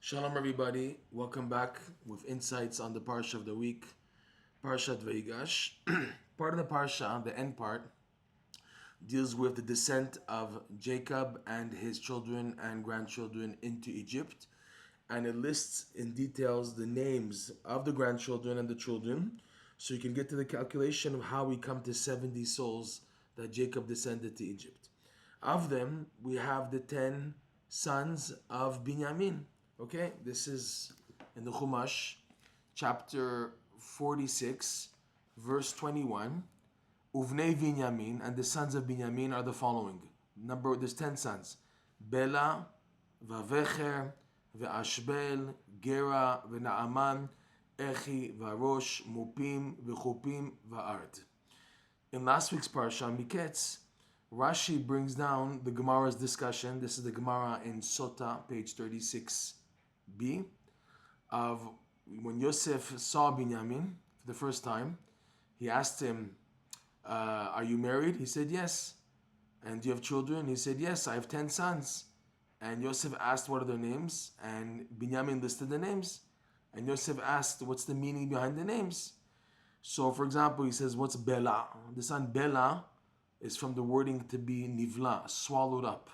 Shalom, everybody. Welcome back with insights on the Parsha of the week, Parshat VaYigash. Part of the Parsha, the end part, deals with the descent of Jacob and his children and grandchildren into Egypt, and it lists in details the names of the grandchildren and the children, so you can get to the calculation of how we come to 70 souls that Jacob descended to Egypt. Of them, we have the 10 sons of Binyamin. Okay, this is in the Chumash, chapter 46, verse 21. Uvnei Binyamin, and the sons of Binyamin are the following. There's 10 sons. Bela, Vavecher, Ve'ashbel, Gera, Ve'naaman, Echi, Varosh, Mupim, Vechupim, Va'ard. In last week's Parsha, Miketz, Rashi brings down the Gemara's discussion. This is the Gemara in Sota, page 36b, of when Yosef saw Binyamin for the first time. He asked him, are you married? He said, yes. And do you have children? He said, yes, I have 10 sons. And Yosef asked, what are their names? And Binyamin listed the names. And Yosef asked, what's the meaning behind the names? So, for example, he says, what's Bela? The son Bela is from the wording to be nivla, swallowed up.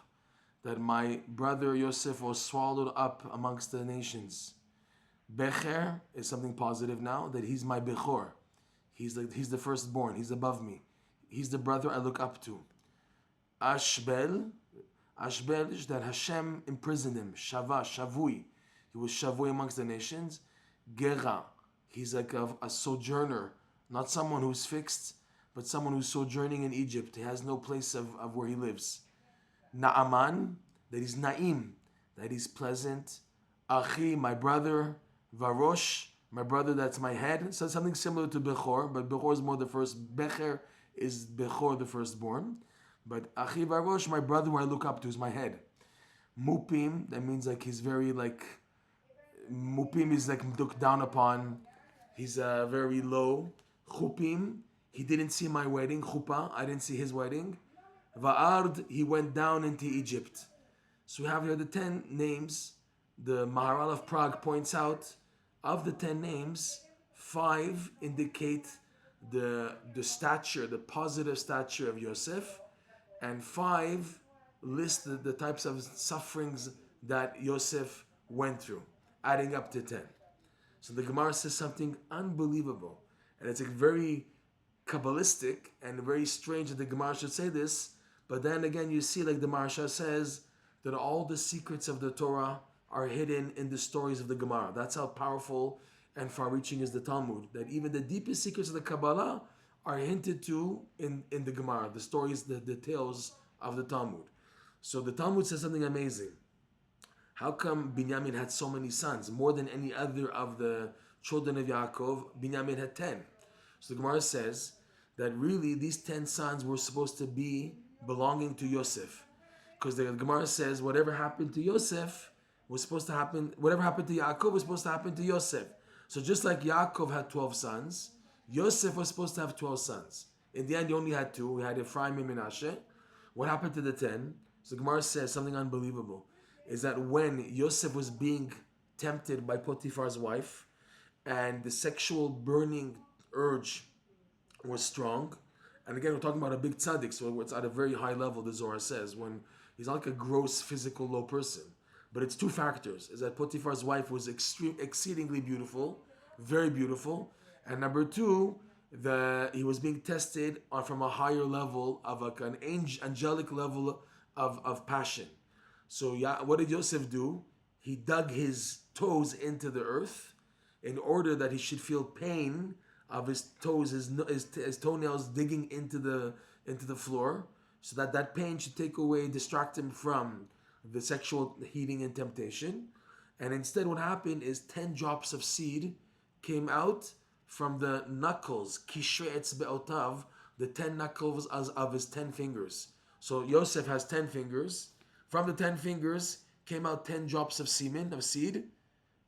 That my brother Yosef was swallowed up amongst the nations. Becher is something positive now, that he's my Bechor. He's the firstborn, he's above me. He's the brother I look up to. Ashbel is that Hashem imprisoned him. Shava, Shavui. He was Shavui amongst the nations. Gera, he's like a sojourner, not someone who's fixed, but someone who's sojourning in Egypt. He has no place of where he lives. Naaman, that he's Naim, that he's pleasant. Achi, my brother. Varosh, my brother, that's my head. So something similar to Bechor, but Bechor is more the first. Becher is Bechor, the firstborn. But Achi Varosh, my brother, who I look up to, is my head. Mupim, that means like he's very like, Mupim is like looked down upon. He's very low. Chupim, he didn't see my wedding. Chupa, I didn't see his wedding. Va'ard, he went down into Egypt. So we have here the 10 names. The Maharal of Prague points out, of the 10 names, 5 indicate the stature, the positive stature of Yosef, and 5 list the types of sufferings that Yosef went through, adding up to 10. So the Gemara says something unbelievable, and it's very Kabbalistic and very strange that the Gemara should say this, but then again you see, like the Maharsha says, that all the secrets of the Torah are hidden in the stories of the Gemara. That's how powerful and far-reaching is the Talmud, that even the deepest secrets of the Kabbalah are hinted to in the Gemara, the stories, the tales of the Talmud. So the Talmud says something amazing. How come Binyamin had so many sons? More than any other of the children of Yaakov, Binyamin had 10. So the Gemara says that really these 10 sons were supposed to be belonging to Yosef. Because the Gemara says whatever happened to Yosef was supposed to happen, whatever happened to Yaakov was supposed to happen to Yosef. So just like Yaakov had 12 sons, Yosef was supposed to have 12 sons. In the end, he only had 2. He had Ephraim and Menashe. What happened to the 10? So the Gemara says something unbelievable, is that when Yosef was being tempted by Potiphar's wife, and the sexual burning urge was strong, and again, we're talking about a big tzaddik, so it's at a very high level, the Zohar says, when he's not like a gross, physical, low person. But it's 2 factors, is that Potiphar's wife was exceedingly beautiful, very beautiful, and number 2, he was being tested from a higher level of like an angelic level of passion. So what did Yosef do? He dug his toes into the earth in order that he should feel pain of his toes, his toenails digging into the floor, so that pain should take away, distract him from the sexual heating and temptation. And instead what happened is 10 drops of seed came out from the knuckles, kishrei etzbeotav, the 10 knuckles of his 10 fingers. So Yosef has 10 fingers. From the 10 fingers came out 10 drops of semen, of seed,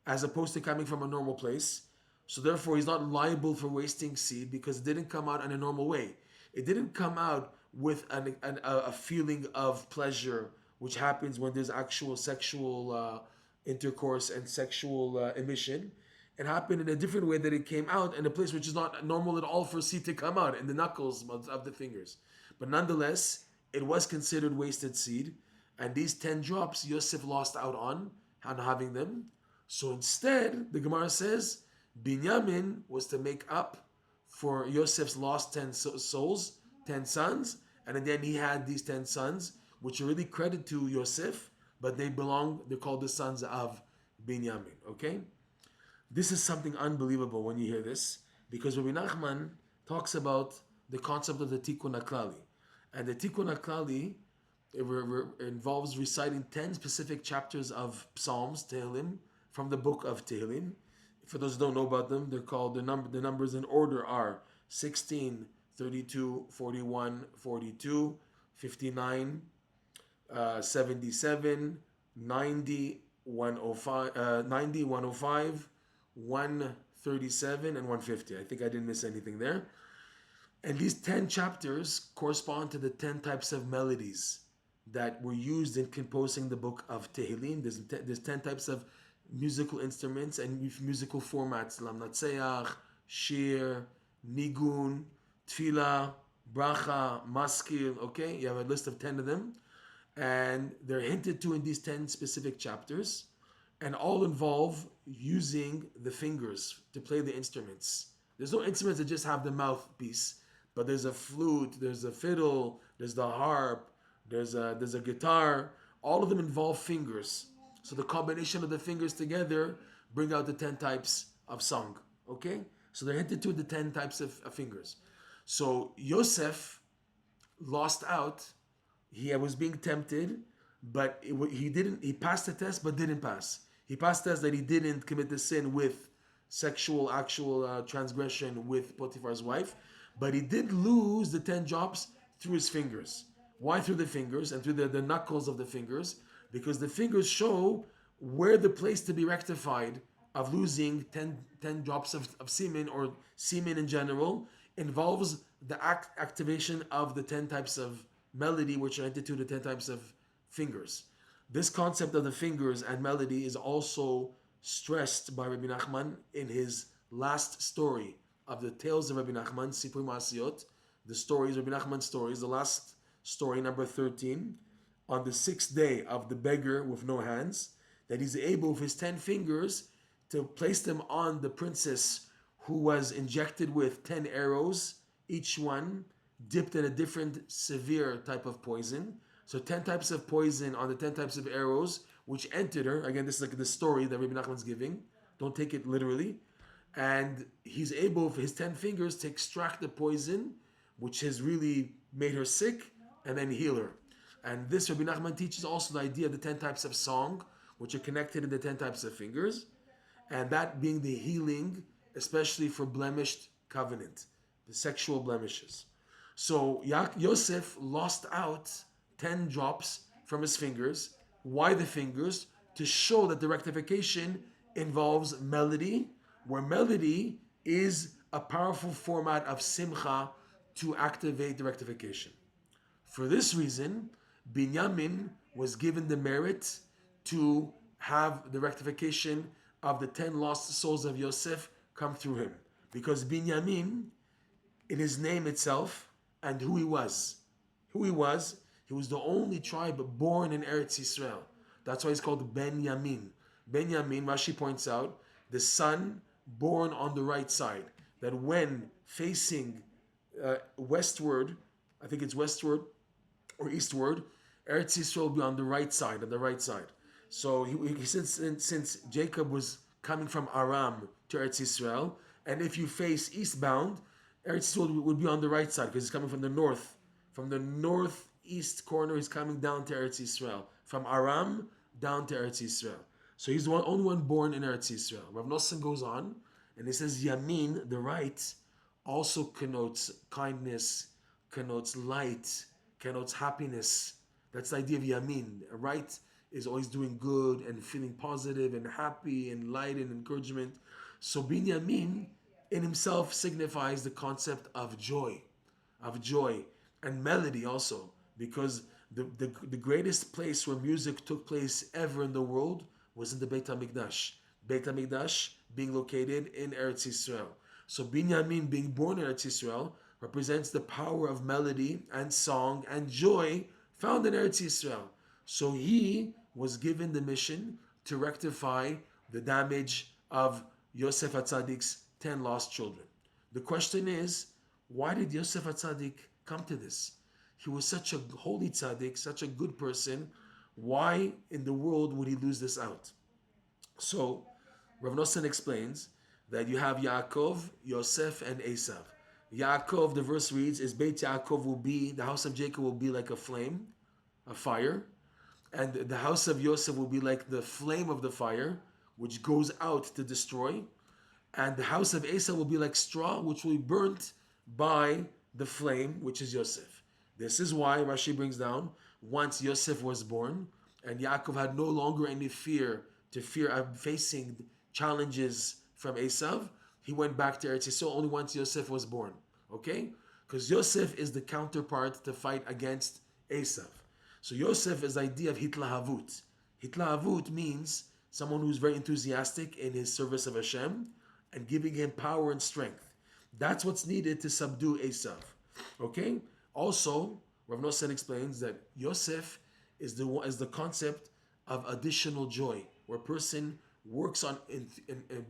as opposed to coming from a normal place. So therefore he's not liable for wasting seed because it didn't come out in a normal way. It didn't come out with a feeling of pleasure, which happens when there's actual sexual intercourse and sexual emission. It happened in a different way that it came out in a place which is not normal at all for seed to come out in the knuckles of the fingers. But nonetheless, it was considered wasted seed. And these 10 drops, Yosef lost out on having them. So instead, the Gemara says, Binyamin was to make up for Yosef's lost 10 souls, 10 sons. And then he had these 10 sons, which are really credit to Yosef, but they're called the sons of Binyamin. Okay? This is something unbelievable when you hear this, because Rabbi Nachman talks about the concept of the Tikkun HaKlali. And the Tikkun HaKlali involves reciting 10 specific chapters of Psalms, Tehillim, from the book of Tehillim. For those who don't know about them, they're called, the numbers in order are 16, 32, 41, 42, 59, 77, 90, 105, 90, 105, 137, and 150. I think I didn't miss anything there. And these 10 chapters correspond to the 10 types of melodies that were used in composing the book of Tehillim. There's 10 types of musical instruments and musical formats: lamnatseach, shir, nigun, tefillah, bracha, maskil. Okay, you have a list of 10 of them, and they're hinted to in these 10 specific chapters, and all involve using the fingers to play the instruments. There's no instruments that just have the mouthpiece, but there's a flute, there's a fiddle, there's the harp, there's a guitar. All of them involve fingers. So the combination of the fingers together bring out the 10 types of song. Okay? So they're hinted to the 10 types of fingers. So Yosef lost out. He was being tempted, but he passed the test but didn't pass. He passed the test that he didn't commit the sin with actual transgression with Potiphar's wife, but he did lose the 10 drops through his fingers. Why through the fingers and through the knuckles of the fingers? Because the fingers show where the place to be rectified of losing 10 drops of semen, or semen in general, involves the activation of the 10 types of melody, which are entered to the 10 types of fingers. This concept of the fingers and melody is also stressed by Rabbi Nachman in his last story of the tales of Rabbi Nachman, Sipur Ma'asiyot, the stories, Rabbi Nachman's stories, the last story, number 13, on the 6th day of the beggar with no hands, that he's able with his 10 fingers to place them on the princess who was injected with 10 arrows, each one dipped in a different severe type of poison. So 10 types of poison on the 10 types of arrows, which entered her. Again, this is like the story that Rabbi Nachman's giving. Don't take it literally. And he's able, with his 10 fingers, to extract the poison, which has really made her sick, and then heal her. And this Rabbi Nachman teaches also the idea of the 10 types of song, which are connected in the 10 types of fingers, and that being the healing, especially for blemished covenant, the sexual blemishes. So Yosef lost out 10 drops from his fingers. Why the fingers? To show that the rectification involves melody, where melody is a powerful format of simcha to activate the rectification. For this reason, Binyamin was given the merit to have the rectification of the 10 lost souls of Yosef come through him. Because Binyamin, in his name itself, and who he was the only tribe born in Eretz Yisrael. That's why he's called Binyamin. Binyamin, Rashi points out, the son born on the right side. That when facing westward, I think it's westward or eastward, Eretz Yisrael will be on the right side, So since Jacob was coming from Aram to Eretz Yisrael, and if you face eastbound, Eretz Yisrael would be on the right side because he's coming from the north. From the northeast corner, he's coming down to Eretz Yisrael. From Aram down to Eretz Yisrael. So he's the only one born in Eretz Yisrael. Rav Nosson goes on, and he says Yamin, the right, also connotes kindness, connotes light, connotes happiness. That's the idea of Yamin. A right is always doing good and feeling positive and happy and light and encouragement. So Binyamin in himself signifies the concept of joy and melody also, because the greatest place where music took place ever in the world was in the Beit HaMikdash. Beit HaMikdash being located in Eretz Yisrael. So Binyamin being born in Eretz Yisrael represents the power of melody and song and joy found in Eretz Yisrael. So he was given the mission to rectify the damage of Yosef HaTzadik's 10 lost children. The question is, why did Yosef HaTzadik come to this? He was such a holy tzaddik, such a good person. Why in the world would he lose this out? So, Rav Nosson explains that you have Yaakov, Yosef, and Esav. Yaakov, the verse reads, is Beit Yaakov will be, the house of Jacob will be like a flame, a fire, and the house of Yosef will be like the flame of the fire, which goes out to destroy, and the house of Esau will be like straw, which will be burnt by the flame, which is Yosef. This is why Rashi brings down, once Yosef was born, and Yaakov had no longer any fear of facing challenges from Esav, he went back to Eretz Yisrael only once Yosef was born. Okay? Because Yosef is the counterpart to fight against Esav. So Yosef is the idea of hitlahavut. Hitlahavut means someone who's very enthusiastic in his service of Hashem and giving him power and strength. That's what's needed to subdue Esav. Okay? Also, Rav Nosson explains that Yosef is the concept of additional joy, where a person works on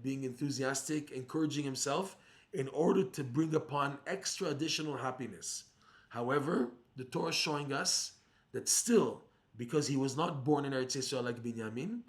being enthusiastic, encouraging himself in order to bring upon extra additional happiness. However, the Torah is showing us that still, because he was not born in Eretz Yisrael like Binyamin,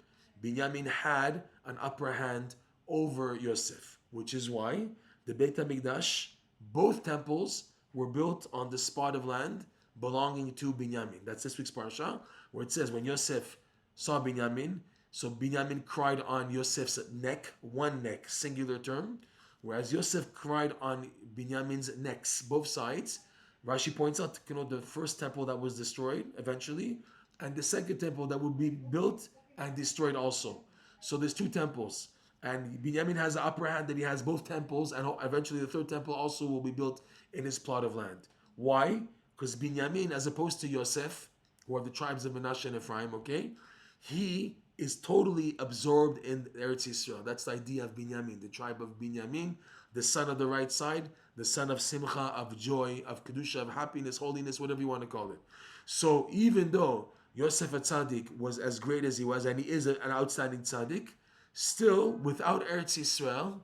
Binyamin had an upper hand over Yosef, which is why the Beit HaMikdash, both temples, were built on the spot of land belonging to Binyamin. That's this week's Parsha, where it says, when Yosef saw Binyamin, so Binyamin cried on Yosef's neck, one neck, singular term, whereas Yosef cried on Binyamin's necks, both sides. Rashi points out, the first temple that was destroyed eventually, and the second temple that would be built and destroyed also. So there's two temples, and Binyamin has the upper hand that he has both temples, and eventually the third temple also will be built in his plot of land. Why? Because Binyamin, as opposed to Yosef, who are the tribes of Menashe and Ephraim, okay, he is totally absorbed in Eretz Yisrael. That's the idea of Binyamin, the tribe of Binyamin, the son of the right side, the son of Simcha, of joy, of Kedusha, of happiness, holiness, whatever you want to call it. So even though Yosef HaTzadik was as great as he was, and he is an outstanding tzaddik, still, without Eretz Yisrael,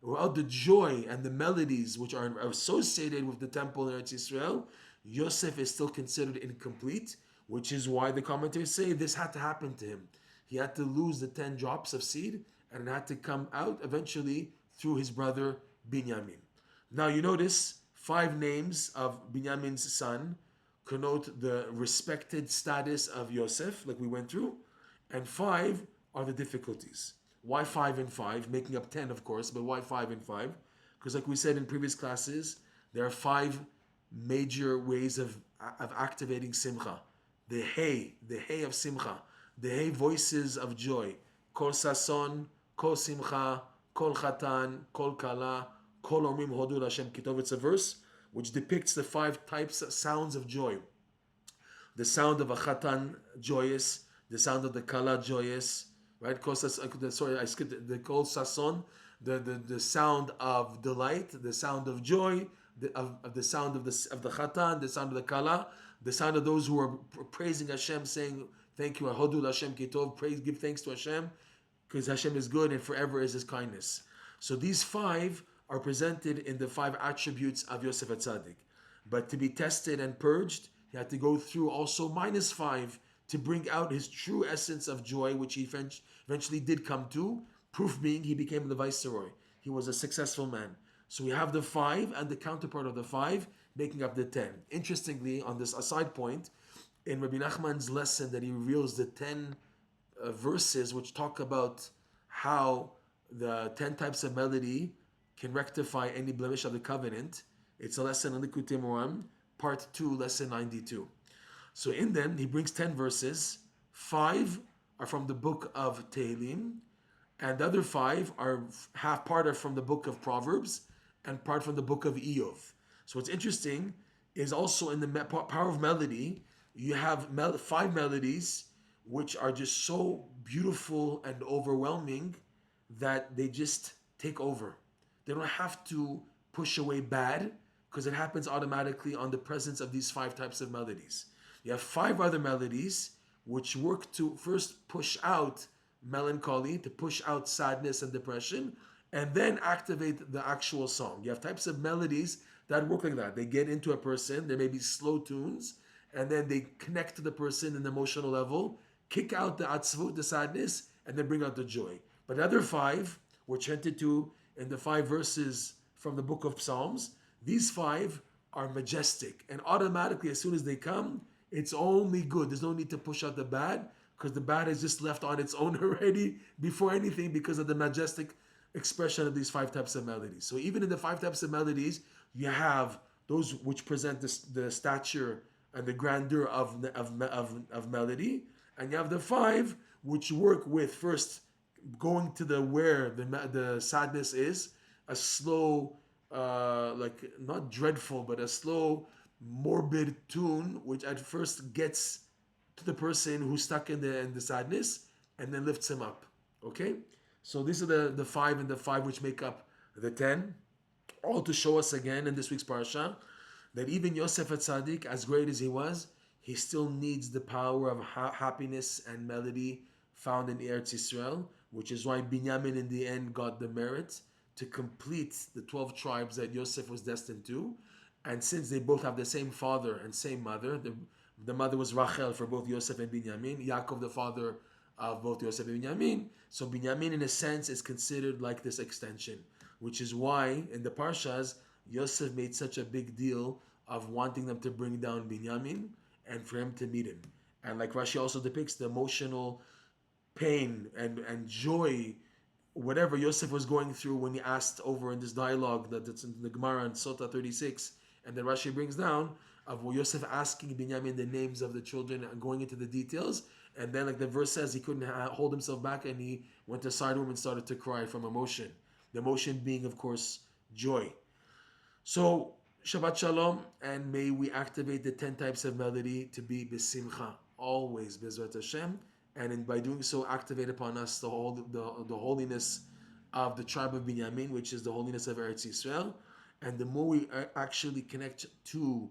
without the joy and the melodies which are associated with the temple in Eretz Yisrael, Yosef is still considered incomplete, which is why the commentators say this had to happen to him. He had to lose the 10 drops of seed, and it had to come out eventually through his brother Binyamin. Now you notice 5 names of Binyamin's son connote the respected status of Yosef, like we went through, and 5 are the difficulties. Why 5 and 5? Making up 10, of course, but why 5 and 5? Because like we said in previous classes, there are 5 major ways of activating Simcha. The Hey of Simcha, the Hey voices of joy. Kol Sason, Kol Simcha, Kol Chatan, Kol Kala, Kol Omrim Hodu Hashem Kitov. It's a verse which depicts the 5 types of sounds of joy. The sound of a Chatan, joyous. The sound of the Kala, joyous. Right? Sorry, I skipped the Kol Sason, the sound of delight, the sound of joy, the sound of the Chatan, the sound of the Kala, the sound of those who are praising Hashem, saying, thank you, Hodul Hashem Kitov, praise, give thanks to Hashem, because Hashem is good and forever is His kindness. So these 5 are presented in the 5 attributes of Yosef HaTzadik. But to be tested and purged, he had to go through also -5 to bring out his true essence of joy, which he eventually did come to, proof being he became the viceroy. He was a successful man. So we have the 5 and the counterpart of the 5 making up the 10. Interestingly, on this aside point, in Rabbi Nachman's lesson that he reveals the 10 verses which talk about how the 10 types of melody can rectify any blemish of the covenant. It's a lesson on Likutey Moharan, part 2, lesson 92. So in them, he brings 10 verses. 5 are from the book of Tehillim, and the other 5 are part are from the book of Proverbs, and part from the book of Eov. So what's interesting is also in the power of melody, you have 5 melodies which are just so beautiful and overwhelming that they just take over. They don't have to push away bad because it happens automatically on the presence of these 5 types of melodies. You have 5 other melodies which work to first push out melancholy, to push out sadness and depression, and then activate the actual song. You have types of melodies that work like that. They get into a person, there may be slow tunes, and then they connect to the person in the emotional level, kick out the atzvut, the sadness, and then bring out the joy. But the other 5, which hinted to in the 5 verses from the book of Psalms, these 5 are majestic. And automatically, as soon as they come, it's only good. There's no need to push out the bad because the bad is just left on its own already before anything because of the majestic expression of these 5 types of melodies. So even in the 5 types of melodies, you have those which present the stature and the grandeur of melody, and you have the 5 which work with first going to the where the sadness is, a slow, like not dreadful, but a slow, morbid tune, which at first gets to the person who's stuck in the sadness, and then lifts him up. Okay, so these are the 5 and the 5 which make up the 10, all to show us again in this week's parsha that even Yosef HaTzadik, as great as he was, he still needs the power of happiness and melody found in Eretz Yisrael, which is why Binyamin in the end got the merit to complete the 12 tribes that Yosef was destined to. And since they both have the same father and same mother, the mother was Rachel for both Yosef and Binyamin, Yaakov the father of both Yosef and Binyamin. So Binyamin, in a sense, is considered like this extension, which is why in the Parshas, Yosef made such a big deal of wanting them to bring down Binyamin and for him to meet him. And like Rashi also depicts the emotional pain and joy, whatever Yosef was going through when he asked over in this dialogue that's in the Gemara in Sota 36, and then Rashi brings down of Yosef asking Binyamin the names of the children and going into the details. And then, like the verse says, he couldn't hold himself back and he went to a side room and started to cry from emotion. The emotion being, of course, joy. So, Shabbat Shalom, and may we activate the 10 types of melody to be B'Simcha, always B'Ezrat Hashem, and by doing so, activate upon us the holiness of the tribe of Binyamin, which is the holiness of Eretz Yisrael. And the more we actually connect to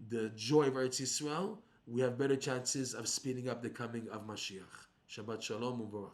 the joy of Eretz Yisrael, we have better chances of speeding up the coming of Mashiach. Shabbat Shalom U'Barach.